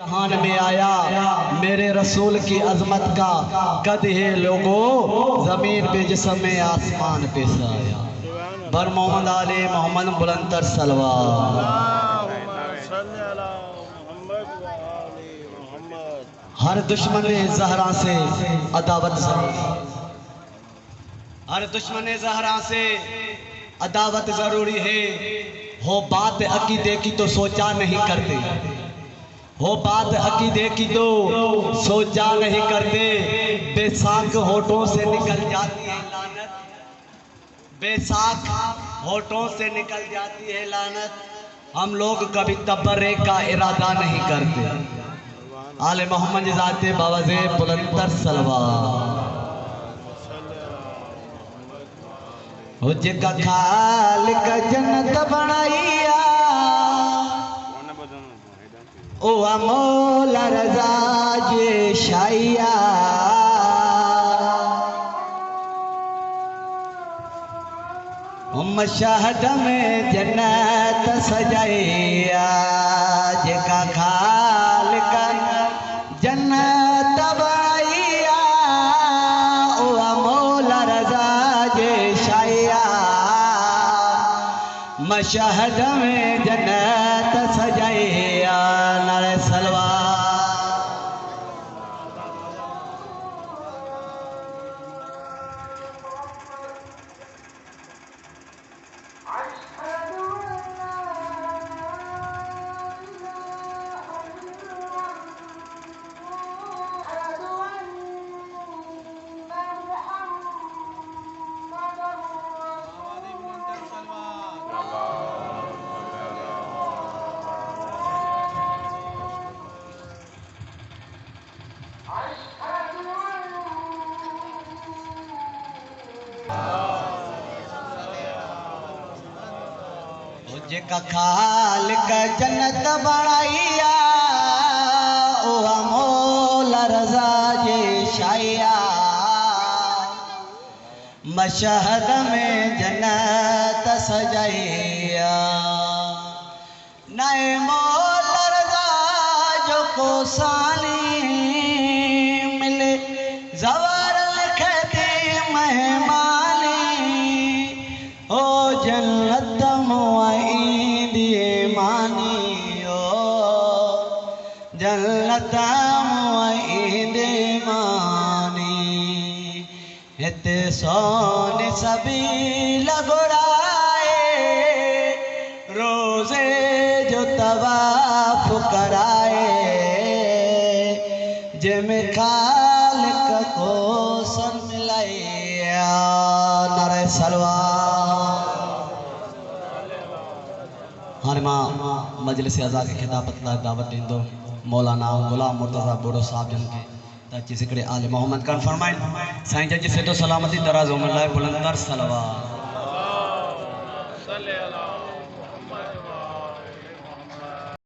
जहान में आया मेरे रसूल की अजमत का कद है लोगों, जमीन पे जिस्म आसमान पे साया। बर मोहम्मद आले मोहम्मद बुलंदर सलवार। हर दुश्मन ज़हरा से अदावत जरूरी, हर दुश्मन ज़हरा से अदावत जरूरी है। हो बात अकीदे की तो सोचा नहीं करते, हो बात अकीदे की तो सोचा नहीं करते। बेसाख होठों से निकल जाती है लानत, बेसाख होठों से निकल जाती है लानत। हम लोग कभी तबर्रे का इरादा नहीं करते। आले मोहम्मद ज़ाते बावज़े बुलंदर सलवार। हो जेका खालिक जन्नत बनाइया, ओ मौला रज़ा जे शाइया। मशहद में जन्नत सजाइया, जेका खालिक जन्नत बनाइया, ओ मौला रज़ा जे शाइया। मशहद में जन्नत सजाइया, नारे सलवार। जेका खालिक जन्नत बनाइया, ओ मौला रज़ा जे शाइया। मशहद में जन्नत सजाइया, नए मौला रज़ा जो को सानी मिले ज़वर लिखती मेहमानी। ओ जन्नत जन्नत मुईद मानी। हिते सोने सभी लगोड़ाए, रोजे जो तवाफ कराए। जैमें खालिक को सन मिलाया, नारे सलवार। हाणे मां मजलिस अज़ा के खिताबत लाइ दावत ॾींदो मौलाना गुलाम मुर्तज़ा बोडो साहब जन के त अची सिकड़े आले मोहम्मद कान फरमाइन। साईं जन जी सिधो सलामती दराज़ उमर लाइ बुलंदर सलवार।